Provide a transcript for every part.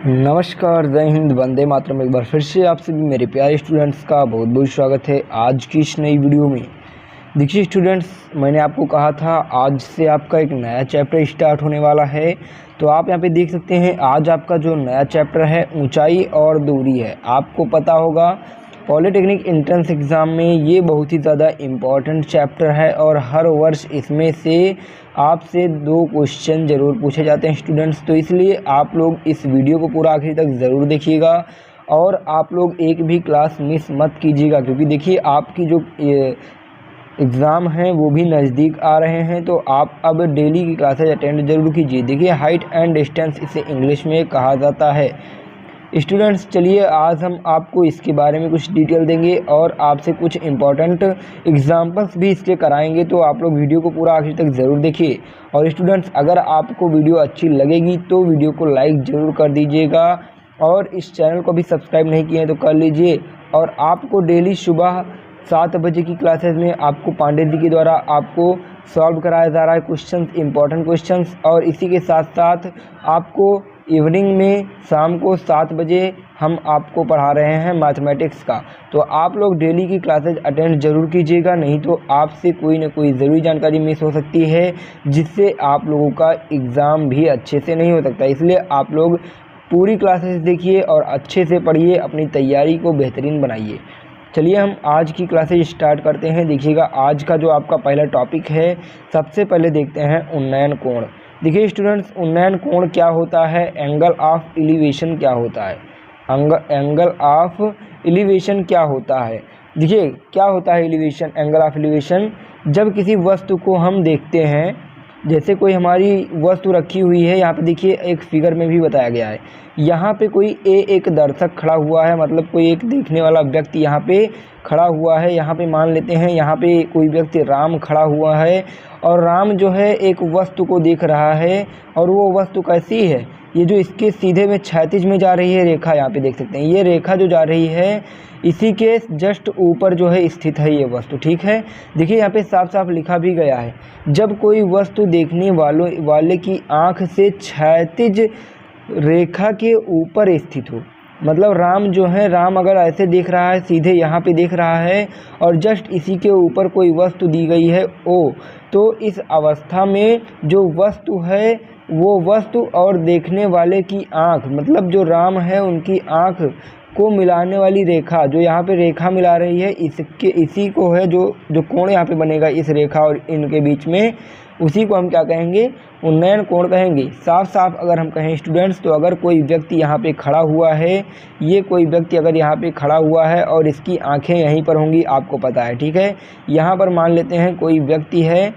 नमस्कार, जय हिंद, वंदे मातरम। एक बार फिर से आप सभी मेरे प्यारे स्टूडेंट्स का बहुत बहुत स्वागत है आज की इस नई वीडियो में। देखिए स्टूडेंट्स, मैंने आपको कहा था आज से आपका एक नया चैप्टर स्टार्ट होने वाला है। तो आप यहाँ पे देख सकते हैं आज आपका जो नया चैप्टर है ऊंचाई और दूरी है। आपको पता होगा पॉलिटेक्निक एंट्रेंस एग्ज़ाम में ये बहुत ही ज़्यादा इम्पॉर्टेंट चैप्टर है और हर वर्ष इसमें से आपसे 2 क्वेश्चन ज़रूर पूछे जाते हैं स्टूडेंट्स। तो इसलिए आप लोग इस वीडियो को पूरा आखिर तक ज़रूर देखिएगा और आप लोग एक भी क्लास मिस मत कीजिएगा, क्योंकि देखिए आपकी जो एग्ज़ाम हैं वो भी नज़दीक आ रहे हैं। तो आप अब डेली की क्लासेज अटेंड ज़रूर कीजिए। देखिए हाइट एंड डिस्टेंस इसे इंग्लिश में कहा जाता है। स्टूडेंट्स चलिए आज हम आपको इसके बारे में कुछ डिटेल देंगे और आपसे कुछ इम्पॉर्टेंट एग्जांपल्स भी इसके कराएंगे। तो आप लोग वीडियो को पूरा आखिर तक ज़रूर देखिए। और स्टूडेंट्स अगर आपको वीडियो अच्छी लगेगी तो वीडियो को लाइक ज़रूर कर दीजिएगा और इस चैनल को भी सब्सक्राइब नहीं किए हैं तो कर लीजिए। और आपको डेली सुबह 7 बजे की क्लासेस में आपको पांडे जी के द्वारा आपको सॉल्व कराया जा रहा है क्वेश्चंस, इंपॉर्टेंट क्वेश्चंस। और इसी के साथ साथ आपको इवनिंग में शाम को 7 बजे हम आपको पढ़ा रहे हैं मैथमेटिक्स का। तो आप लोग डेली की क्लासेज अटेंड ज़रूर कीजिएगा, नहीं तो आपसे कोई ना कोई ज़रूरी जानकारी मिस हो सकती है जिससे आप लोगों का एग्ज़ाम भी अच्छे से नहीं हो सकता। इसलिए आप लोग पूरी क्लासेस देखिए और अच्छे से पढ़िए, अपनी तैयारी को बेहतरीन बनाइए। चलिए हम आज की क्लासेज स्टार्ट करते हैं। देखिएगा आज का जो आपका पहला टॉपिक है, सबसे पहले देखते हैं उन्नयन कोण। देखिए स्टूडेंट्स, उन्नयन कोण क्या होता है, एंगल ऑफ एलिवेशन क्या होता है, एंगल ऑफ एलिवेशन क्या होता है। देखिए क्या होता है एलिवेशन, एंगल ऑफ एलिवेशन। जब किसी वस्तु को हम देखते हैं, जैसे कोई हमारी वस्तु रखी हुई है, यहाँ पे देखिए एक फिगर में भी बताया गया है। यहाँ पे कोई एक दर्शक खड़ा हुआ है, मतलब कोई एक देखने वाला व्यक्ति यहाँ पे खड़ा हुआ है। यहाँ पे मान लेते हैं यहाँ पे कोई व्यक्ति राम खड़ा हुआ है और राम जो है एक वस्तु को देख रहा है। और वो वस्तु कैसी है, ये जो इसके सीधे में क्षैतिज में जा रही है रेखा, यहाँ पे देख सकते हैं ये रेखा जो जा रही है इसी के जस्ट ऊपर जो है स्थित है ये वस्तु, ठीक है। देखिए यहाँ पे साफ साफ लिखा भी गया है, जब कोई वस्तु देखने वाले की आँख से क्षैतिज रेखा के ऊपर स्थित हो, मतलब राम जो है, राम अगर ऐसे देख रहा है, सीधे यहाँ पे देख रहा है और जस्ट इसी के ऊपर कोई वस्तु दी गई है ओ, तो इस अवस्था में जो वस्तु है वो वस्तु और देखने वाले की आँख, मतलब जो राम है उनकी आँख को मिलाने वाली रेखा, जो यहाँ पे रेखा मिला रही है इसी को है जो कोण यहाँ पे बनेगा इस रेखा और इनके बीच में, उसी को हम क्या कहेंगे, उन्नयन कोण कहेंगे। साफ साफ अगर हम कहें स्टूडेंट्स, तो अगर कोई व्यक्ति यहाँ पे खड़ा हुआ है, ये कोई व्यक्ति अगर यहाँ पे खड़ा हुआ है और इसकी आंखें यहीं पर होंगी, आपको पता है, ठीक है। यहाँ पर मान लेते हैं कोई व्यक्ति है,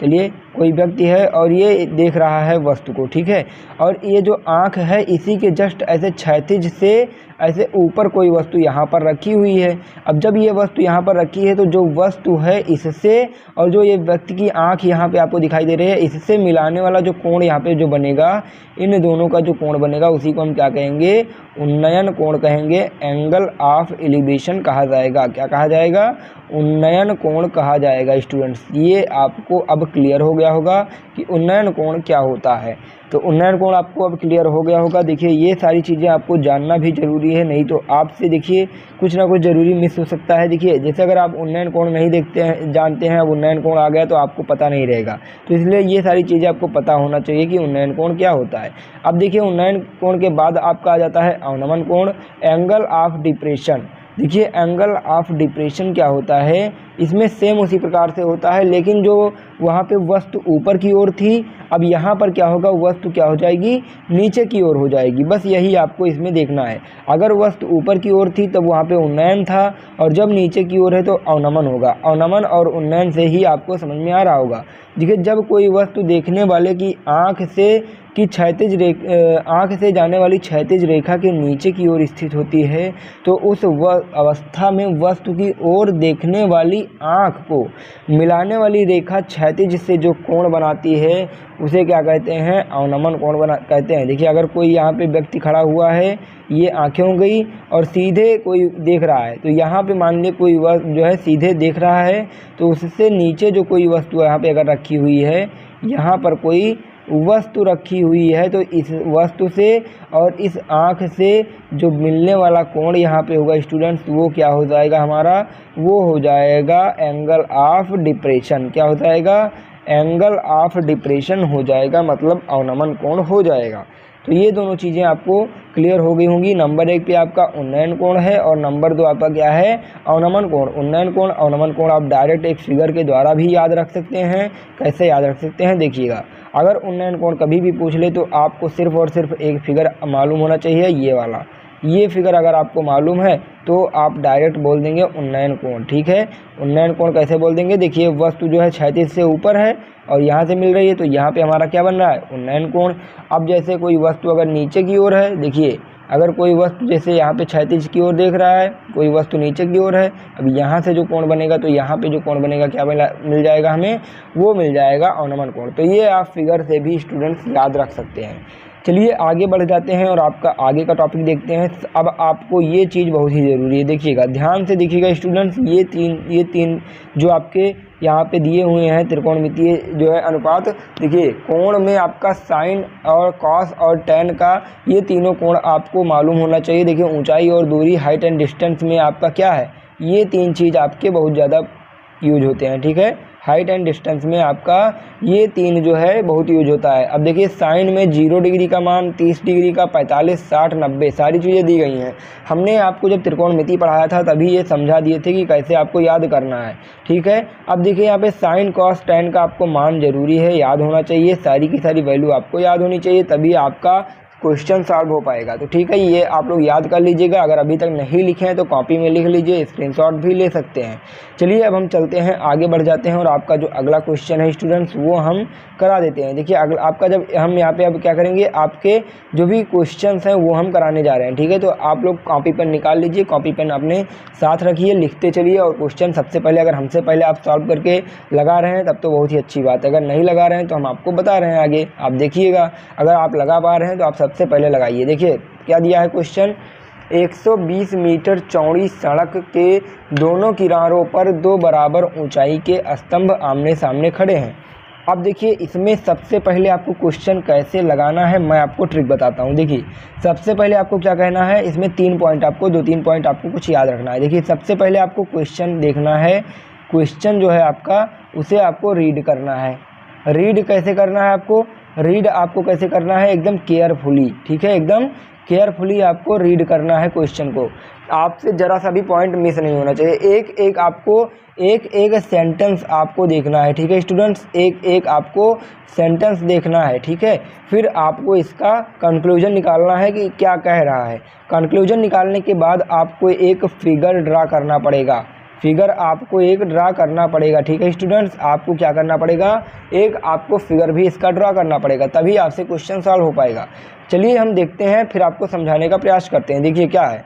चलिए कोई व्यक्ति है और ये देख रहा है वस्तु को, ठीक है। और ये जो आँख है इसी के जस्ट ऐसे क्षैतिज से ऐसे ऊपर कोई वस्तु यहाँ पर रखी हुई है। अब जब ये वस्तु यहाँ पर रखी है तो जो वस्तु है इससे और जो ये व्यक्ति की आँख यहाँ पे आपको दिखाई दे रही है, इससे मिलाने वाला जो कोण यहाँ पे जो बनेगा, इन दोनों का जो कोण बनेगा उसी को हम क्या कहेंगे, उन्नयन कोण कहेंगे, एंगल ऑफ एलिवेशन कहा जाएगा। क्या कहा जाएगा, उन्नयन कोण कहा जाएगा। स्टूडेंट्स ये आपको अब क्लियर हो गया होगा कि उन्नयन कोण क्या होता है। तो उन्नयन कोण आपको अब क्लियर हो गया होगा। देखिए ये सारी चीज़ें आपको जानना भी ज़रूरी है, नहीं तो आपसे देखिए कुछ ना कुछ ज़रूरी मिस हो सकता है। देखिए जैसे अगर आप उन्नयन कोण नहीं देखते हैं, जानते हैं, अब उन्नयन कोण आ गया तो आपको पता नहीं रहेगा। तो इसलिए ये सारी चीज़ें आपको पता होना चाहिए कि उन्नयन कोण क्या होता है। अब देखिए उन्नयन कोण के बाद आपका आ जाता है अवनमन कोण, एंगल ऑफ डिप्रेशन। देखिए एंगल ऑफ डिप्रेशन क्या होता है, इसमें सेम उसी प्रकार से होता है, लेकिन जो वहाँ पे वस्तु ऊपर की ओर थी, अब यहाँ पर क्या होगा, वस्तु क्या हो जाएगी, नीचे की ओर हो जाएगी। बस यही आपको इसमें देखना है। अगर वस्तु ऊपर की ओर थी तब वहाँ पे उन्नयन था और जब नीचे की ओर है तो अवनमन होगा। अवनमन और उन्नयन से ही आपको समझ में आ रहा होगा। देखिए जब कोई वस्तु देखने वाले की आँख से जाने वाली क्षैतिज रेखा के नीचे की ओर स्थित होती है तो उस अवस्था में वस्तु की ओर देखने वाली आँख को मिलाने वाली रेखा क्षैतिज से जो कोण बनाती है उसे क्या कहते हैं, अवनमन कोण कहते हैं। देखिए अगर कोई यहाँ पे व्यक्ति खड़ा हुआ है, ये आँखें हो गई और सीधे कोई देख रहा है, तो यहाँ पे मान लीजिए कोई वस्तु जो है सीधे देख रहा है, तो उससे नीचे जो कोई वस्तु यहाँ पे अगर रखी हुई है, यहाँ पर कोई वस्तु रखी हुई है तो इस वस्तु से और इस आँख से जो मिलने वाला कोण यहाँ पे होगा स्टूडेंट्स, वो क्या हो जाएगा हमारा, वो हो जाएगा एंगल ऑफ डिप्रेशन। क्या हो जाएगा, एंगल ऑफ डिप्रेशन हो जाएगा, मतलब अवनमन कोण हो जाएगा। तो ये दोनों चीज़ें आपको क्लियर हो गई होंगी। नंबर 1 पे आपका उन्नयन कोण है और नंबर 2 आपका क्या है, अवनमन कोण। उन्नयन कोण अवनमन कोण आप डायरेक्ट एक फिगर के द्वारा भी याद रख सकते हैं। कैसे याद रख सकते हैं, देखिएगा, अगर उन्नयन कोण कभी भी पूछ ले तो आपको सिर्फ और सिर्फ एक फिगर मालूम होना चाहिए, ये वाला। ये फिगर अगर आपको मालूम है तो आप डायरेक्ट बोल देंगे उन्नयन कोण। ठीक है, उन्नयन कोण कैसे बोल देंगे, देखिए वस्तु जो है क्षैतिज से ऊपर है और यहाँ से मिल रही है तो यहाँ पे हमारा क्या बन रहा है, उन्नयन कोण। अब जैसे कोई वस्तु अगर नीचे की ओर है, देखिए अगर कोई वस्तु जैसे यहाँ पे क्षैतिज की ओर देख रहा है, कोई वस्तु नीचे की ओर है, अब यहाँ से जो कोण बनेगा तो यहाँ पे जो कोण बनेगा क्या मिल जाएगा हमें, वो मिल जाएगा अवनमन कोण। तो ये आप फिगर से भी स्टूडेंट्स याद रख सकते हैं। चलिए आगे बढ़ जाते हैं और आपका आगे का टॉपिक देखते हैं। अब आपको ये चीज़ बहुत ही ज़रूरी है, देखिएगा, ध्यान से देखिएगा स्टूडेंट्स, ये तीन जो आपके यहाँ पे दिए हुए हैं त्रिकोणमितीय जो है अनुपात, देखिए कोण में आपका साइन और कॉस और टैन का ये तीनों कोण आपको मालूम होना चाहिए। देखिए ऊंचाई और दूरी, हाइट एंड डिस्टेंस में आपका क्या है, ये तीन चीज़ आपके बहुत ज़्यादा यूज होते हैं। ठीक है, हाइट एंड डिस्टेंस में आपका ये तीन जो है बहुत यूज होता है। अब देखिए साइन में 0 डिग्री का मान, 30 डिग्री का, 45, 60, 90 सारी चीज़ें दी गई हैं। हमने आपको जब त्रिकोणमिति पढ़ाया था तभी ये समझा दिए थे कि कैसे आपको याद करना है। ठीक है, अब देखिए यहाँ पे साइन कॉस टैन का आपको मान जरूरी है, याद होना चाहिए, सारी की सारी वैल्यू आपको याद होनी चाहिए, तभी आपका क्वेश्चन सॉल्व हो पाएगा। तो ठीक है, ये आप लोग याद कर लीजिएगा। अगर अभी तक नहीं लिखे हैं तो कॉपी में लिख लीजिए, स्क्रीनशॉट भी ले सकते हैं। चलिए अब हम चलते हैं, आगे बढ़ जाते हैं और आपका जो अगला क्वेश्चन है स्टूडेंट्स वो हम करा देते हैं। देखिए आपका जब हम यहाँ पे अब क्या करेंगे, आपके जो भी क्वेश्चंस हैं वो हम कराने जा रहे हैं। ठीक है, तो आप लोग कॉपी पेन निकाल लीजिए, कॉपी पेन अपने साथ रखिए, लिखते चलिए और क्वेश्चन सबसे पहले अगर हमसे पहले आप सॉल्व करके लगा रहे हैं तब तो बहुत ही अच्छी बात है, अगर नहीं लगा रहे हैं तो हम आपको बता रहे हैं आगे, आप देखिएगा। अगर आप लगा पा रहे हैं तो आप सबसे पहले लगाइए। देखिए क्या दिया है क्वेश्चन, 120 मीटर चौड़ी सड़क के दोनों किनारों पर 2 बराबर ऊंचाई के स्तंभ आमने सामने खड़े हैं। अब देखिए इसमें सबसे पहले आपको क्वेश्चन कैसे लगाना है मैं आपको ट्रिक बताता हूँ। देखिए सबसे पहले आपको क्या कहना है, इसमें 3 पॉइंट आपको 2-3 पॉइंट आपको कुछ याद रखना है। देखिए सबसे पहले आपको क्वेश्चन देखना है, क्वेश्चन जो है आपका उसे आपको रीड करना है। रीड कैसे करना है आपको, रीड आपको कैसे करना है, एकदम केयरफुली। ठीक है, एकदम केयरफुली आपको रीड करना है क्वेश्चन को, आपसे जरा सा भी पॉइंट मिस नहीं होना चाहिए। एक एक सेंटेंस आपको देखना है। ठीक है स्टूडेंट्स, एक आपको सेंटेंस देखना है। ठीक है, फिर आपको इसका कंक्लूजन निकालना है कि क्या कह रहा है। कंक्लूजन निकालने के बाद आपको एक फिगर ड्रा करना पड़ेगा, फिगर आपको एक ड्रा करना पड़ेगा। ठीक है स्टूडेंट्स, आपको क्या करना पड़ेगा, एक आपको फिगर भी इसका ड्रा करना पड़ेगा, तभी आपसे क्वेश्चन सॉल्व हो पाएगा। चलिए हम देखते हैं, फिर आपको समझाने का प्रयास करते हैं। देखिए क्या है,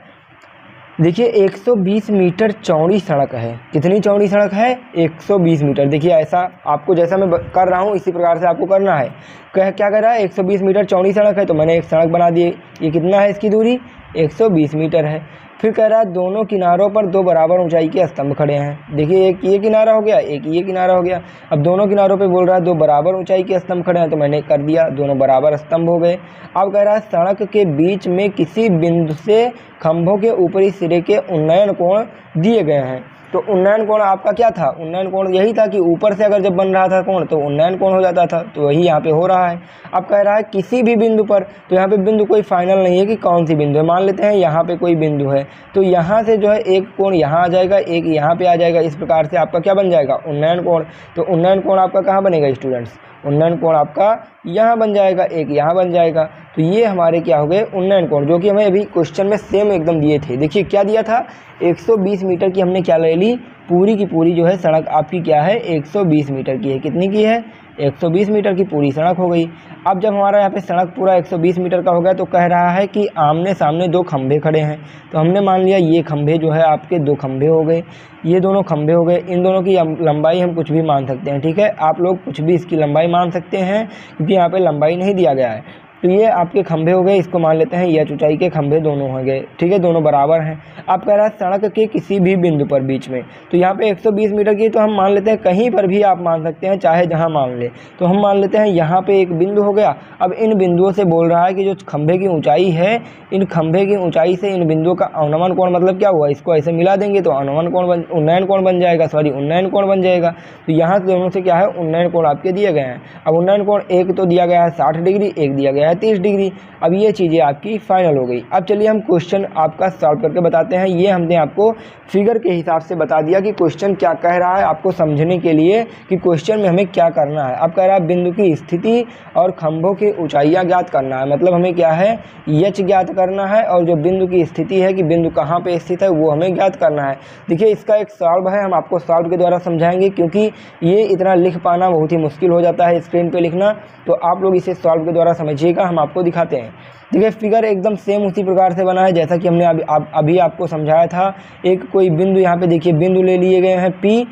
देखिए 120 मीटर चौड़ी सड़क है। कितनी चौड़ी सड़क है, 120 मीटर। देखिए ऐसा आपको जैसा मैं कर रहा हूँ इसी प्रकार से आपको करना है। क्या कह रहा है, 120 मीटर चौड़ी सड़क है तो मैंने एक सड़क बना दी। ये कितना है, इसकी दूरी 120 मीटर है। फिर कह रहा है दोनों किनारों पर 2 बराबर ऊंचाई के स्तंभ खड़े हैं। देखिए एक ये किनारा हो गया, एक ये किनारा हो गया। अब दोनों किनारों पे बोल रहा है 2 बराबर ऊंचाई के स्तंभ खड़े हैं तो मैंने कर दिया, दोनों बराबर स्तंभ हो गए। अब कह रहा है सड़क के बीच में किसी बिंदु से खंभों के ऊपरी सिरे के उन्नयन कोण दिए गए हैं। तो उन्नयन कोण आपका क्या था, उन्नयन कोण यही था कि ऊपर से अगर जब बन रहा था कोण तो उन्नयन कोण हो जाता था, तो वही यहाँ पे हो रहा है। अब कह रहा है किसी भी बिंदु पर, तो यहाँ पे बिंदु कोई फाइनल नहीं है कि कौन सी बिंदु है। मान लेते हैं यहाँ पे कोई बिंदु है तो यहाँ से जो है एक कोण यहाँ आ जाएगा, एक यहाँ पे आ जाएगा, इस प्रकार से आपका क्या बन जाएगा, उन्नयन कोण। तो उन्नयन कोण आपका कहाँ बनेगा स्टूडेंट्स, उन्नयन कोण आपका यहाँ बन जाएगा, एक यहाँ बन जाएगा। तो ये हमारे क्या हो गए, उन्नयन कोण, जो कि हमें अभी क्वेश्चन में सेम एकदम दिए थे। देखिए क्या दिया था, 120 मीटर की हमने क्या ले ली, पूरी की पूरी जो है सड़क आपकी क्या है, 120 मीटर की है। कितनी की है, 120 मीटर की पूरी सड़क हो गई। अब जब हमारा यहाँ पे सड़क पूरा 120 मीटर का हो गया तो कह रहा है कि आमने सामने 2 खंभे खड़े हैं। तो हमने मान लिया ये खंभे जो है आपके 2 खंभे हो गए, ये दोनों खंभे हो गए। इन दोनों की लंबाई हम कुछ भी मान सकते हैं। ठीक है, आप लोग कुछ भी इसकी लंबाई मान सकते हैं क्योंकि यहाँ पे लंबाई नहीं दिया गया है। तो ये आपके खंभे हो गए, इसको मान लेते हैं एच ऊंचाई के खंभे दोनों हो गए, ठीक है, दोनों बराबर हैं। आप कह रहा है सड़क के किसी भी बिंदु पर बीच में, तो यहाँ पे 120 मीटर की, तो हम मान लेते हैं कहीं पर भी आप मान सकते हैं, चाहे जहाँ मान ले। तो हम मान लेते हैं यहाँ पे एक बिंदु हो गया। अब इन बिंदुओं से बोल रहा है कि जो खंभे की ऊंचाई है, इन खंभे की ऊंचाई से इन बिंदुओं का अनुमान कोण, मतलब क्या हुआ, इसको ऐसे मिला देंगे तो अनुमान कोण उन्नयन कोण बन जाएगा, उन्नयन कोण बन जाएगा। तो यहाँ से दोनों से क्या है, उन्नयन कोण आपके दिए गए हैं। अब उन्नयन कोण एक तो दिया गया है 60 डिग्री, एक दिया गया है 30 डिग्री। अब ये चीज़ें आपकी फाइनल हो गई। अब चलिए हम क्वेश्चन आपका सॉल्व करके बताते हैं। ये हमने आपको फिगर के हिसाब से बता दिया कि क्वेश्चन क्या कह रहा है, आपको समझने के लिए कि क्वेश्चन में हमें क्या करना है। अब कह रहा है बिंदु की स्थिति और खंभों की ऊंचाइयां ज्ञात करना है, मतलब हमें क्या है, एच ज्ञात करना है, और जो बिंदु की स्थिति है कि बिंदु कहाँ पे स्थित है वो हमें ज्ञात करना है। देखिए इसका एक सॉल्व है, हम आपको सॉल्व के द्वारा समझाएंगे, क्योंकि ये इतना लिख पाना बहुत ही मुश्किल हो जाता है स्क्रीन पे लिखना। तो आप लोग इसे सॉल्व के द्वारा समझिएगा, हम आपको दिखाते हैं। देखिए फिगर एकदम सेम उसी प्रकार से बना है जैसा कि हमने अभी आपको समझाया था। एक कोई बिंदु, यहाँ पे देखिए बिंदु ले लिए गए हैं P,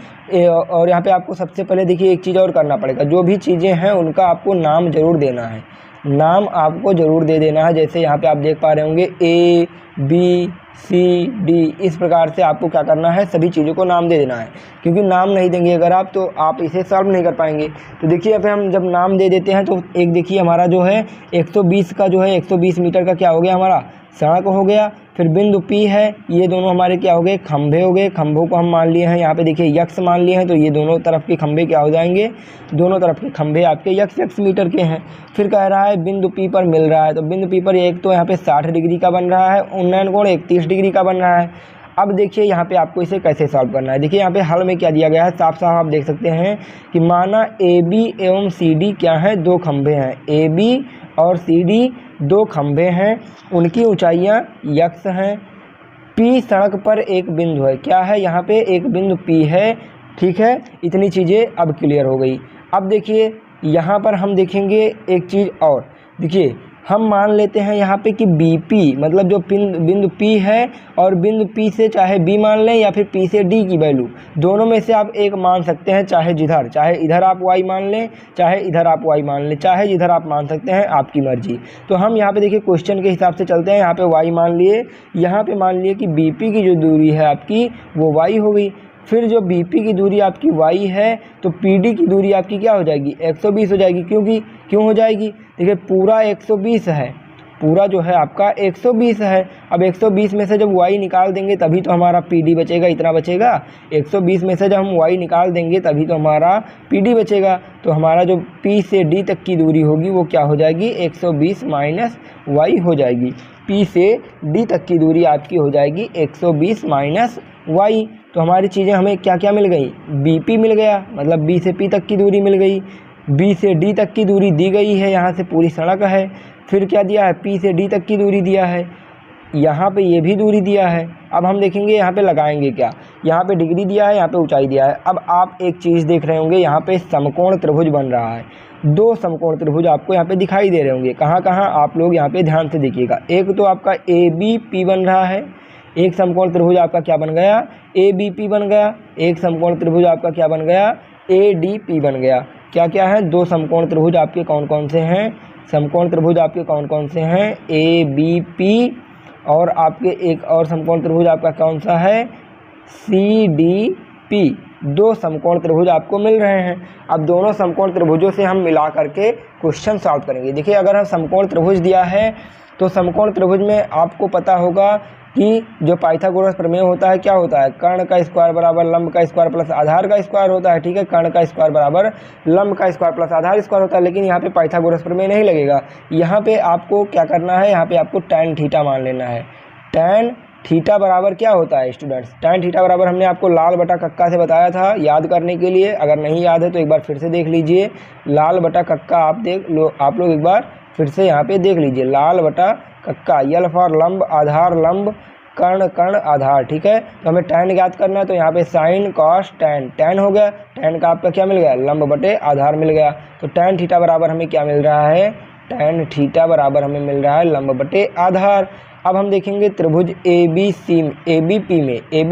और यहाँ पे आपको सबसे पहले देखिए एक चीज़ और करना पड़ेगा, जो भी चीज़ें हैं उनका आपको नाम जरूर देना है, नाम आपको जरूर दे देना है। जैसे यहाँ पे आप देख पा रहे होंगे A B C D, इस प्रकार से आपको क्या करना है, सभी चीज़ों को नाम दे देना है, क्योंकि नाम नहीं देंगे अगर आप, तो आप इसे सॉल्व नहीं कर पाएंगे। तो देखिए यहाँ पे हम जब नाम दे देते हैं तो एक देखिए हमारा जो है 120 का जो है 120 मीटर का क्या हो गया, हमारा सड़क हो गया। फिर बिंदु P है, ये दोनों हमारे क्या हो गए, खंभे हो गए। खंभों को हम मान लिए हैं, यहाँ पे देखिए यक्स मान लिए हैं, तो ये दोनों तरफ के खंभे क्या हो जाएंगे, दोनों तरफ के खंभे आपके यक्स मीटर के हैं। फिर कह रहा है बिंदु P पर मिल रहा है, तो बिंदु P पर एक तो यहाँ पे 60 डिग्री का बन रहा है, उन्नयन कोण 30 डिग्री का बन रहा है। अब देखिए यहाँ पे आपको इसे कैसे सॉल्व करना है। देखिए यहाँ पे हल में क्या दिया गया है, साफ साफ आप देख सकते हैं कि माना AB एवं CD क्या है, दो खंभे हैं, AB और CD दो खंभे हैं, उनकी ऊंचाइयाँ यक्स हैं। P सड़क पर एक बिंदु है, क्या है, यहाँ पे एक बिंदु P है, ठीक है। इतनी चीज़ें अब क्लियर हो गई। अब देखिए यहाँ पर हम देखेंगे एक चीज़ और, देखिए हम मान लेते हैं यहाँ पे कि BP, मतलब जो बिंदु P है और बिंदु P से चाहे B मान लें या फिर P से D की वैल्यू, दोनों में से आप एक मान सकते हैं, चाहे जिधर, चाहे इधर आप Y मान लें, चाहे इधर आप Y मान लें, चाहे जिधर आप मान सकते हैं, आपकी मर्जी। तो हम यहाँ पे देखिए क्वेश्चन के हिसाब से चलते हैं। यहाँ पे Y मान लिए, यहाँ पे मान लिए कि BP की जो दूरी है आपकी वो Y हो गई। फिर जो BP की दूरी आपकी Y है, तो PD की दूरी आपकी क्या हो जाएगी, 120 हो जाएगी। क्यों हो जाएगी, देखिए पूरा 120 है, पूरा जो है आपका 120 है। अब 120 में से जब Y निकाल देंगे तभी तो हमारा PD बचेगा, इतना बचेगा। 120 में से जब हम Y निकाल देंगे तभी तो हमारा PD बचेगा। तो हमारा जो P से D तक की दूरी होगी वो क्या हो जाएगी, 120 माइनस Y हो जाएगी। P से D तक की दूरी आपकी हो जाएगी 120 माइनस Y। तो हमारी चीज़ें हमें क्या क्या मिल गई, BP मिल गया, मतलब B से P तक की दूरी मिल गई। B से D तक की दूरी दी गई है, यहाँ से पूरी सड़क है। फिर क्या दिया है, P से D तक की दूरी दिया है, यहाँ पे ये भी दूरी दिया है। अब हम देखेंगे यहाँ पे लगाएंगे क्या, यहाँ पे डिग्री दिया है, यहाँ पे ऊंचाई दिया है। अब आप एक चीज़ देख रहे होंगे, यहाँ पे समकोण त्रिभुज बन रहा है, दो समकोण त्रिभुज आपको यहाँ पे दिखाई दे रहे होंगे। कहाँ कहाँ, आप लोग यहाँ पे ध्यान से देखिएगा। एक तो आपका ABP बन रहा है, एक समकोण त्रिभुज आपका क्या बन गया, ABP बन गया। एक समकोण त्रिभुज आपका क्या बन गया, ADP बन गया। क्या क्या है, दो समकोण त्रिभुज आपके कौन कौन से हैं, समकोण त्रिभुज आपके कौन कौन से हैं, ABP, और आपके एक और समकोण त्रिभुज आपका कौन सा है, CDP। दो समकोण त्रिभुज आपको मिल रहे हैं। अब दोनों समकोण त्रिभुजों से हम मिला करके क्वेश्चन सॉल्व करेंगे। देखिए अगर हम समकोण त्रिभुज दिया है तो समकोण त्रिभुज में आपको पता होगा कि जो पाइथागोरस प्रमेय होता है क्या होता है, कर्ण का स्क्वायर बराबर लंब का स्क्वायर प्लस आधार का स्क्वायर होता है, ठीक है। कर्ण का स्क्वायर बराबर लंब का स्क्वायर प्लस आधार स्क्वायर होता है, लेकिन यहाँ पे पाइथागोरस प्रमेय नहीं लगेगा। यहाँ पे आपको क्या करना है, यहाँ पे आपको tan थीटा मान लेना है। tan थीटा बराबर क्या होता है स्टूडेंट्स, tan थीटा बराबर हमने आपको लाल बटा कक्का से बताया था याद करने के लिए। अगर नहीं याद है तो एक बार फिर से देख लीजिए, लाल बटा कक्का आप लोग एक बार फिर से यहाँ पे देख लीजिए, लाल बटा कक्का, यल फॉर लंब, आधार लंब, कर्ण कर्ण आधार, ठीक है। तो हमें tan ज्ञात करना है, तो यहाँ पे साइन कॉस tan हो गया, tan का आपका क्या मिल गया, लंब बटे आधार मिल गया। तो tan थीटा बराबर हमें क्या मिल रहा है, tan थीटा बराबर हमें मिल रहा है लंब बटे आधार। अब हम देखेंगे त्रिभुज ए बी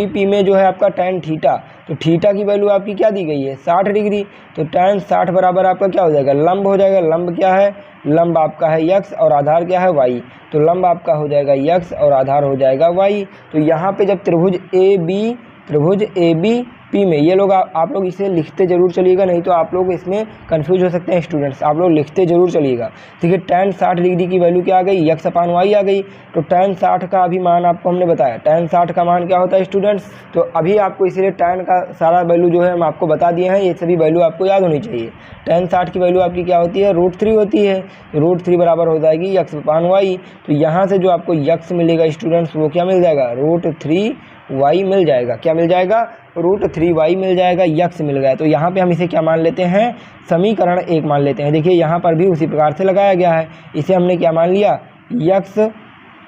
पी में जो है आपका tan थीटा, तो थीटा की वैल्यू आपकी क्या दी गई है 60 डिग्री, तो tan 60 बराबर आपका क्या हो जाएगा लंब हो जाएगा। लंब क्या है, लंब आपका है x और आधार क्या है y, तो लंब आपका हो जाएगा x और आधार हो जाएगा y। तो यहाँ पे जब त्रिभुज ए बी पी में, ये लोग आप लोग इसे लिखते जरूर चलिएगा, नहीं तो आप लोग इसमें कंफ्यूज हो सकते हैं स्टूडेंट्स, आप लोग लिखते जरूर चलिएगा। ठीक है, tan 60 डिग्री की वैल्यू क्या आ गई x अपान y आ गई। तो tan 60 का अभी मान आपको हमने बताया, tan 60 का मान क्या होता है स्टूडेंट्स, तो अभी आपको इसलिए tan का सारा वैल्यू जो है हम आपको बता दिए हैं, ये सभी वैल्यू आपको याद होनी चाहिए। tan 60 की वैल्यू आपकी क्या होती है √3 होती है, √3 बराबर हो जाएगी x अपान y। तो यहाँ से जो आपको x मिलेगा स्टूडेंट्स वो क्या मिल जाएगा √3y मिल जाएगा। क्या मिल जाएगा √3y मिल जाएगा, x मिल गया। तो यहाँ पे हम इसे क्या मान लेते हैं समीकरण 1 मान लेते हैं। देखिए यहाँ पर भी उसी प्रकार से लगाया गया है, इसे हमने क्या मान लिया x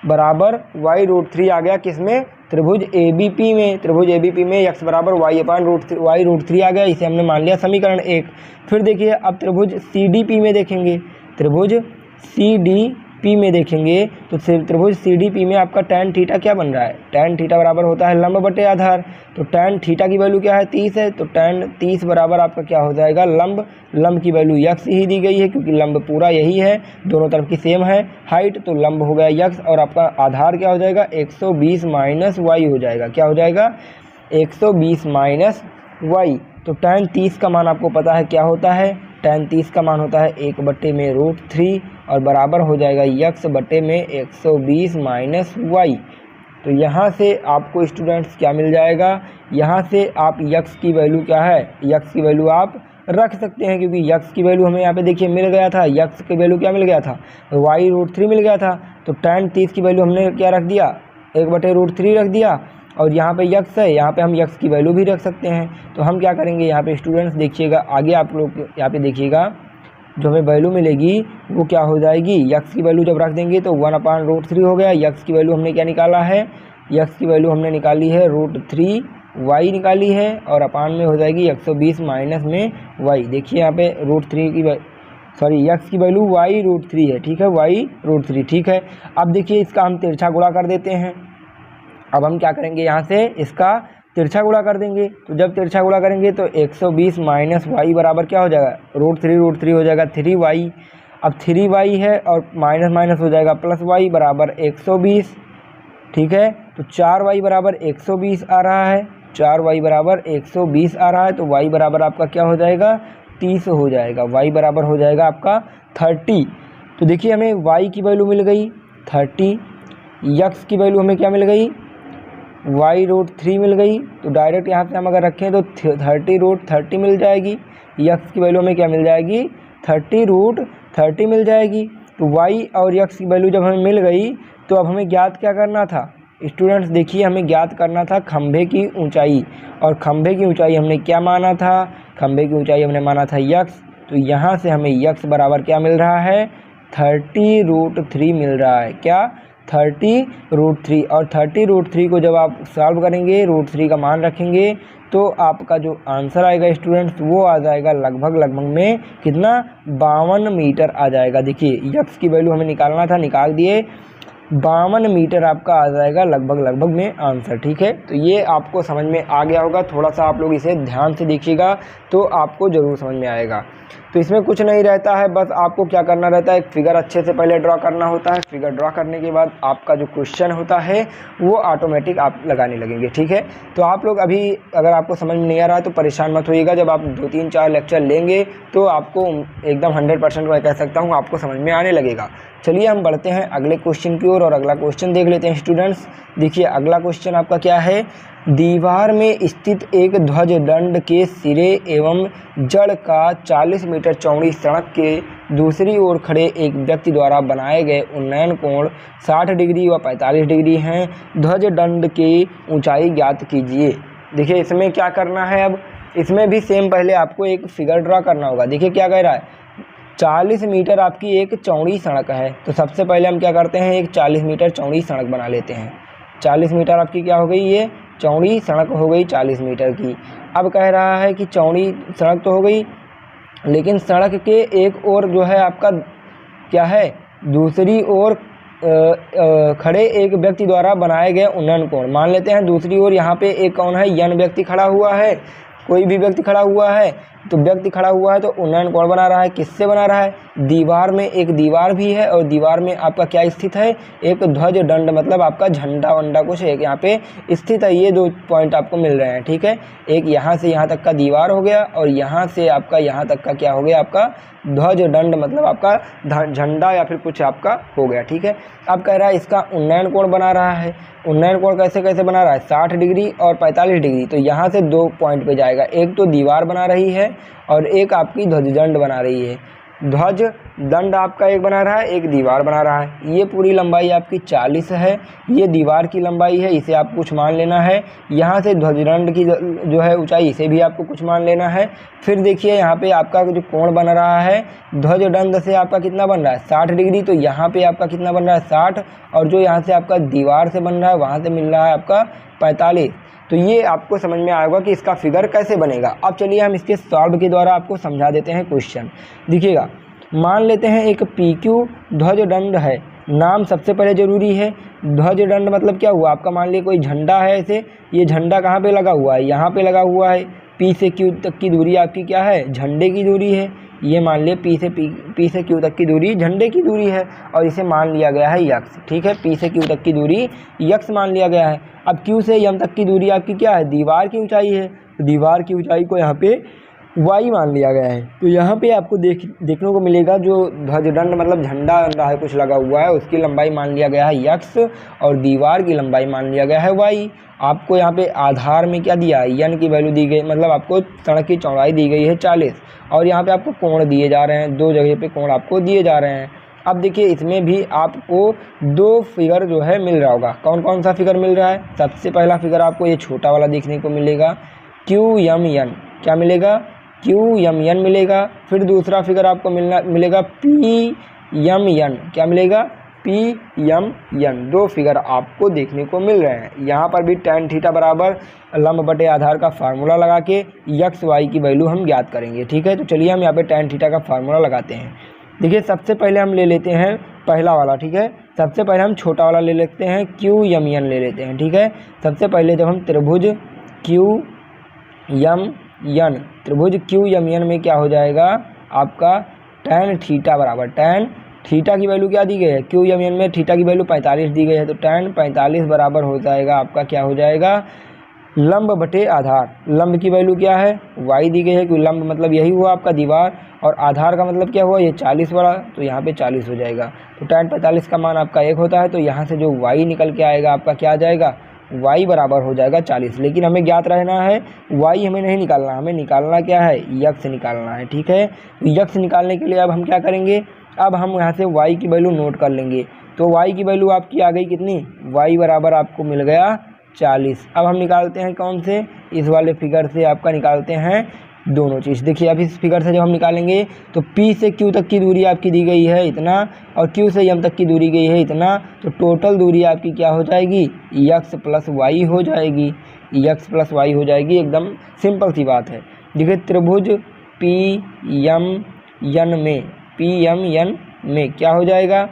बराबर y√3 आ गया किसमें त्रिभुज ABP में। त्रिभुज ABP में x बराबर y अपान √3 आ गया, इसे हमने मान लिया समीकरण 1। फिर देखिए अब त्रिभुज CDP में देखेंगे, त्रिभुज CDP में देखेंगे तो त्रिभुज CDP में आपका tan थीटा क्या बन रहा है, tan थीटा बराबर होता है लंब बटे आधार। तो tan थीटा की वैल्यू क्या है 30 है, तो tan 30 बराबर आपका क्या हो जाएगा लंब की वैल्यू x ही दी गई है क्योंकि लंब पूरा यही है, दोनों तरफ की सेम है हाइट, तो लंब हो गया x और आपका आधार क्या हो जाएगा 120 माइनस y हो जाएगा। क्या हो जाएगा 120 माइनस y। तो tan 30 का मान आपको पता है क्या होता है, tan 30 का मान होता है 1/√3 और बराबर हो जाएगा x बटे में 120 माइनस y। तो यहाँ से आपको स्टूडेंट्स क्या मिल जाएगा, यहाँ से आप x की वैल्यू क्या है, x की वैल्यू आप रख सकते हैं क्योंकि x की वैल्यू हमें यहाँ पे देखिए मिल गया था, x की वैल्यू क्या मिल गया था y√3 मिल गया था। तो tan 30 की वैल्यू हमने क्या रख दिया 1/√3 रख दिया, और यहाँ पे x है, यहाँ पे हम x की वैल्यू भी रख सकते हैं। तो हम क्या करेंगे यहाँ पे स्टूडेंट्स देखिएगा आगे, आप लोग यहाँ पे देखिएगा जो हमें वैल्यू मिलेगी वो क्या हो जाएगी, x की वैल्यू जब रख देंगे तो 1/√3 हो गया। x की वैल्यू हमने क्या निकाला है, x की वैल्यू हमने निकाली है √3y निकाली है, और अपान में हो जाएगी 120 माइनस में y। देखिए यहाँ पे √3 की x की वैल्यू y√3 है, ठीक है y√3, ठीक है। अब देखिए इसका हम तिरछा गुणा कर देते हैं। अब हम क्या करेंगे यहाँ से इसका तिरछा गुणा कर देंगे, तो जब तिरछा गुणा करेंगे तो 120 माइनस y बराबर क्या हो जाएगा √3 हो जाएगा 3y। अब 3y है और माइनस माइनस हो जाएगा प्लस y बराबर 120, ठीक है। तो 4y बराबर 120 आ रहा है, 4y बराबर 120 आ रहा है, तो y बराबर आपका क्या हो जाएगा 30 हो जाएगा, y बराबर हो जाएगा आपका 30। तो देखिए हमें y की वैल्यू मिल गई 30, x की वैल्यू हमें क्या मिल गई y√3 मिल गई। तो डायरेक्ट यहाँ पे हम अगर रखें तो 30√30 मिल जाएगी, x की वैल्यू हमें क्या मिल जाएगी 30√30 मिल जाएगी। तो y और x की वैल्यू जब हमें मिल गई तो अब हमें ज्ञात क्या करना था स्टूडेंट्स, देखिए हमें ज्ञात करना था खंभे की ऊंचाई, और खंभे की ऊंचाई हमने क्या माना था, खंभे की ऊंचाई हमने माना था x। तो यहाँ से हमें x बराबर क्या मिल रहा है 30√3 मिल रहा है, क्या 30√3। और 30√3 को जब आप सॉल्व करेंगे √3 का मान रखेंगे तो आपका जो आंसर आएगा स्टूडेंट्स वो आ जाएगा लगभग में कितना 52 मीटर आ जाएगा। देखिए x की वैल्यू हमें निकालना था, निकाल दिए, 52 मीटर आपका आ जाएगा लगभग में आंसर, ठीक है। तो ये आपको समझ में आ गया होगा, थोड़ा सा आप लोग इसे ध्यान से देखिएगा तो आपको ज़रूर समझ में आएगा। तो इसमें कुछ नहीं रहता है, बस आपको क्या करना रहता है, एक फिगर अच्छे से पहले ड्रॉ करना होता है। फिगर ड्रॉ करने के बाद आपका जो क्वेश्चन होता है वो ऑटोमेटिक आप लगाने लगेंगे, ठीक है। तो आप लोग अभी अगर आपको समझ में नहीं आ रहा है तो परेशान मत होइएगा, जब आप 2-3-4 लेक्चर लेंगे तो आपको एकदम 100% मैं कह सकता हूँ आपको समझ में आने लगेगा। चलिए हम बढ़ते हैं अगले क्वेश्चन की ओर और अगला क्वेश्चन देख लेते हैं स्टूडेंट्स। देखिए अगला क्वेश्चन आपका क्या है, दीवार में स्थित एक ध्वज दंड के सिरे एवं जड़ का 40 मीटर चौड़ी सड़क के दूसरी ओर खड़े एक व्यक्ति द्वारा बनाए गए उन्नयन कोण 60 डिग्री व 45 डिग्री हैं। ध्वज दंड की ऊंचाई ज्ञात कीजिए। देखिए इसमें क्या करना है, अब इसमें भी सेम पहले आपको एक फिगर ड्रा करना होगा। देखिए क्या कह रहा है, 40 मीटर आपकी एक चौड़ी सड़क है, तो सबसे पहले हम क्या करते हैं, एक 40 मीटर चौड़ी सड़क बना लेते हैं। 40 मीटर आपकी क्या हो गई, ये चौड़ी सड़क हो गई 40 मीटर की। अब कह रहा है कि चौड़ी सड़क तो हो गई, लेकिन सड़क के एक ओर जो है आपका क्या है, दूसरी ओर खड़े एक व्यक्ति द्वारा बनाए गए उन्नयन कोण। मान लेते हैं दूसरी ओर यहाँ पे एक कौन है, यन व्यक्ति खड़ा हुआ है, कोई भी व्यक्ति खड़ा हुआ है, तो व्यक्ति खड़ा हुआ है तो उन्नयन कोण बना रहा है। किससे बना रहा है? दीवार में, एक दीवार भी है और दीवार में आपका क्या स्थित है, एक ध्वज दंड मतलब आपका झंडा वंडा कुछ एक यहाँ पे स्थित है। ये 2 पॉइंट आपको मिल रहे हैं, ठीक है। एक यहाँ से यहाँ तक का दीवार हो गया और यहाँ से आपका यहाँ तक का क्या हो गया, आपका ध्वज दंड मतलब आपका झंडा या फिर कुछ आपका हो गया, ठीक है। अब कह रहा है इसका उन्नयन कोण बना रहा है। उन्नयन कोण कैसे कैसे बना रहा है, 60 डिग्री और 45 डिग्री। तो यहाँ से 2 पॉइंट पे जाएगा, एक तो दीवार बना रही है और एक आपकी ध्वज दंड बना रही है। ध्वज दंड आपका एक बना रहा है, एक दीवार बना रहा है। ये पूरी लंबाई आपकी 40 है, ये दीवार की लंबाई है, इसे आपको कुछ मान लेना है। यहाँ से ध्वज दंड की जो है ऊंचाई, इसे भी आपको कुछ मान लेना है। फिर देखिए यहाँ पे आपका जो कोण बन रहा है ध्वज दंड से आपका कितना बन रहा है, 60 डिग्री। तो यहाँ पे आपका कितना बन रहा है, 60, और जो यहाँ से आपका दीवार से बन रहा है वहाँ से मिल रहा है आपका 45। तो ये आपको समझ में आएगा कि इसका फिगर कैसे बनेगा। अब चलिए हम इसके सॉल्व के द्वारा आपको समझा देते हैं क्वेश्चन। देखिएगा, मान लेते हैं एक PQ ध्वज दंड है। नाम सबसे पहले जरूरी है। ध्वज दंड मतलब क्या हुआ आपका, मान लीजिए कोई झंडा है ऐसे, ये झंडा कहाँ पे लगा हुआ है, यहाँ पे लगा हुआ है। P से Q तक की दूरी आपकी क्या है, झंडे की दूरी है। ये मान लिया P से Q तक की दूरी झंडे की दूरी है और इसे मान लिया गया है यक्स, ठीक है। P से Q तक की दूरी यक्स मान लिया गया है। अब Q से M तक की दूरी आपकी क्या है, दीवार की ऊंचाई है। तो दीवार की ऊंचाई को यहाँ पे y मान लिया गया है। तो यहाँ पे आपको देखने को मिलेगा जो ध्वजदंड मतलब झंडा है कुछ लगा हुआ है, उसकी लंबाई मान लिया गया है यक्स और दीवार की लंबाई मान लिया गया है y। आपको यहाँ पे आधार में क्या दिया है, यन की वैल्यू दी गई, मतलब आपको सड़क की चौड़ाई दी गई है 40 और यहाँ पे आपको कोण दिए जा रहे हैं, 2 जगह पे कोण आपको दिए जा रहे हैं। अब देखिए इसमें भी आपको 2 फिगर जो है मिल रहा होगा। कौन कौन सा फिगर मिल रहा है, सबसे पहला फिगर आपको ये छोटा वाला देखने को मिलेगा QMN, क्या मिलेगा, QMN मिलेगा। फिर दूसरा फिगर आपको मिलेगा PMN, क्या मिलेगा, PMN। 2 फिगर आपको देखने को मिल रहे हैं। यहाँ पर भी tan थीटा बराबर लंब बटे आधार का फार्मूला लगा के यक्स वाई की वैल्यू हम ज्ञात करेंगे, ठीक है। तो चलिए हम यहाँ पे tan थीटा का फार्मूला लगाते हैं। देखिए सबसे पहले हम ले लेते हैं पहला वाला, ठीक है। सबसे पहले हम छोटा वाला ले लेते हैं, QMN ले लेते हैं, ठीक है। सबसे पहले जब हम त्रिभुज QMN में क्या हो जाएगा आपका tan थीटा बराबर, tan थीटा की वैल्यू क्या दी गई है, QMN में थीटा की वैल्यू 45 दी गई है। तो tan 45 बराबर हो जाएगा आपका, क्या हो जाएगा, लंब बटे आधार। लंब की वैल्यू क्या है, y दी गई है, क्योंकि लंब मतलब यही हुआ आपका दीवार और आधार का मतलब क्या हुआ, ये 40 वाला, तो यहाँ पे 40 हो जाएगा। तो tan 45 का मान आपका 1 होता है, तो यहाँ से जो y निकल के आएगा आपका क्या आ जाएगा, y बराबर हो जाएगा 40। लेकिन हमें ज्ञात रहना है y हमें नहीं निकालना, हमें निकालना क्या है, यक्स निकालना है, ठीक है। तो यक्स निकालने के लिए अब हम क्या करेंगे, अब हम यहाँ से y की वैल्यू नोट कर लेंगे। तो y की वैल्यू आपकी आ गई कितनी, y बराबर आपको मिल गया 40। अब हम निकालते हैं कौन से, इस वाले फिगर से आपका निकालते हैं दोनों चीज़। देखिए अब इस फिगर से जब हम निकालेंगे तो P से Q तक की दूरी आपकी दी गई है इतना और Q से M तक की दूरी गई है इतना, तो टोटल दूरी आपकी क्या हो जाएगी, यक्स प्लस वाई हो जाएगी, यक्स प्लस वाई हो जाएगी। एकदम सिंपल सी बात है। देखिए त्रिभुज PMN में क्या हो जाएगा,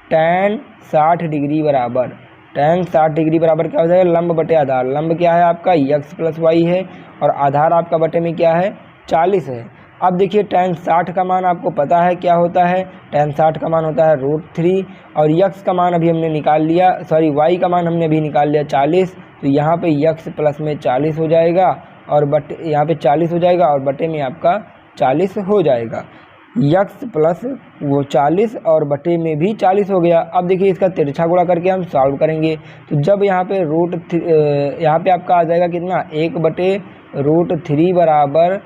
tan 60 डिग्री बराबर, tan 60 डिग्री बराबर क्या हो जाएगा, लंब बटे आधार। लंब क्या है आपका, यक्स प्लस वाई है और आधार आपका बटे में क्या है, 40 है। अब देखिए tan 60 का मान आपको पता है क्या होता है, tan 60 का मान होता है √3 और यक्स का मान अभी हमने निकाल लिया, सॉरी वाई का मान हमने अभी निकाल लिया 40। तो यहाँ पे यक्स प्लस में 40 हो जाएगा और बटे यहाँ पे 40 हो जाएगा और बटे में आपका 40 हो जाएगा। यक्स प्लस वो 40 और बटे में भी 40 हो गया। अब देखिए इसका तिरछा गुणा करके हम सॉल्व करेंगे। तो जब यहाँ पे यहाँ पे आपका आ जाएगा कितना, 1/√3 बराबर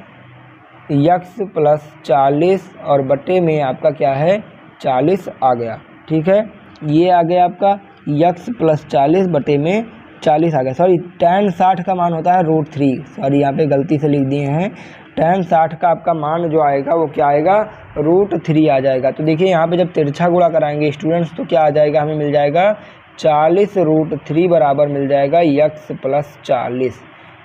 यक्स प्लस 40 और बटे में आपका क्या है 40 आ गया, ठीक है। ये आ गया आपका यक्स प्लस 40 बटे में 40 आ गया। सॉरी tan 60 का मान होता है √3, सॉरी यहाँ पे गलती से लिख दिए हैं। tan 60 का आपका मान जो आएगा वो क्या आएगा, √3 आ जाएगा। तो देखिए यहाँ पे जब तिरछा गुणा कराएंगे स्टूडेंट्स तो क्या आ जाएगा, हमें मिल जाएगा 40 √3 बराबर मिल जाएगा यक्स प्लस 40,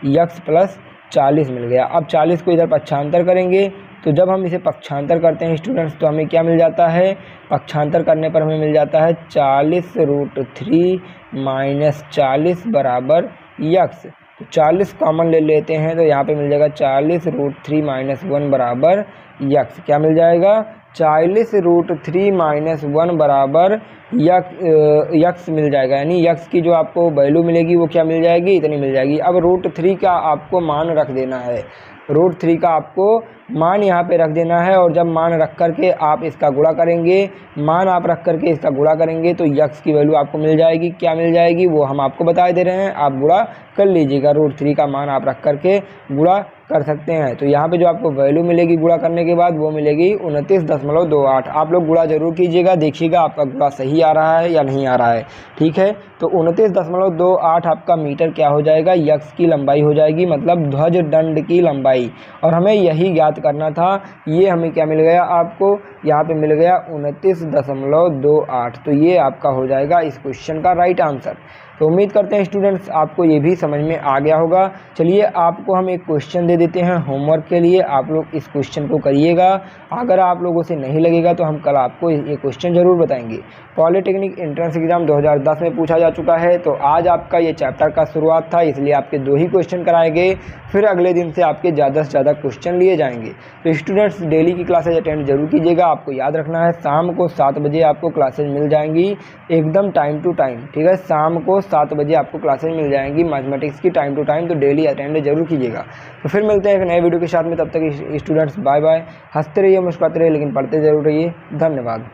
यक्स प्लस 40 मिल गया। अब 40 को इधर पक्षांतर करेंगे तो जब हम इसे पक्षांतर करते हैं स्टूडेंट्स तो हमें क्या मिल जाता है, पक्षांतर करने पर हमें मिल जाता है 40√3 माइनस 40 बराबर यक्स। तो 40 कॉमन ले लेते हैं तो यहाँ पे मिल जाएगा 40√3 माइनस 1 बराबर यक्स। क्या मिल जाएगा, 40√3 माइनस 1 बराबर यक्स मिल जाएगा, यानी यक्स की जो आपको वैल्यू मिलेगी वो क्या मिल जाएगी, इतनी मिल जाएगी। अब √3 का आपको मान रख देना है, √3 का आपको मान यहाँ पे रख देना है, और जब मान रख करके आप इसका गुणा करेंगे, मान आप रख करके इसका गुणा करेंगे तो यक्स की वैल्यू आपको मिल जाएगी। क्या मिल जाएगी वो हम आपको बता दे रहे हैं, आप गुणा कर लीजिएगा, √3 का मान आप रख करके गुणा कर सकते हैं। तो यहाँ पे जो आपको वैल्यू मिलेगी गुणा करने के बाद वो मिलेगी 29.28। आप लोग गुणा जरूर कीजिएगा, देखिएगा आपका गुणा सही आ रहा है या नहीं आ रहा है, ठीक है। तो 29.28 आपका मीटर क्या हो जाएगा, यक्स की लंबाई हो जाएगी, मतलब ध्वज दंड की लंबाई। और हमें यही ज्ञात करना था, ये हमें क्या मिल गया, आपको यहाँ पे मिल गया 29.28। तो ये आपका हो जाएगा इस क्वेश्चन का राइट आंसर। तो उम्मीद करते हैं स्टूडेंट्स आपको ये भी समझ में आ गया होगा। चलिए आपको हम एक क्वेश्चन दे देते हैं होमवर्क के लिए, आप लोग इस क्वेश्चन को करिएगा। अगर आप लोगों से नहीं लगेगा तो हम कल आपको ये क्वेश्चन जरूर बताएंगे। पॉलिटेक्निक एंट्रेंस एग्जाम 2010 में पूछा जा चुका है, तो आज आपका ये चैप्टर का शुरुआत था, इसलिए आपके 2 ही क्वेश्चन कराए गए, फिर अगले दिन से आपके ज़्यादा से ज़्यादा क्वेश्चन लिए जाएंगे। तो स्टूडेंट्स डेली की क्लासेज अटेंड जरूर कीजिएगा। आपको याद रखना है शाम को 7 बजे आपको क्लासेज मिल जाएंगी, एकदम टाइम टू टाइम, ठीक है। शाम को 7 बजे आपको क्लासेज मिल जाएंगी मैथमेटिक्स की टाइम टू टाइम, तो डेली अटेंड जरूर कीजिएगा। तो फिर मिलते हैं एक नए वीडियो के साथ में, तब तक स्टूडेंट्स बाय बाय। हंसते रहिए, मुस्कुराते रहिए, लेकिन पढ़ते जरूर रहिए। धन्यवाद।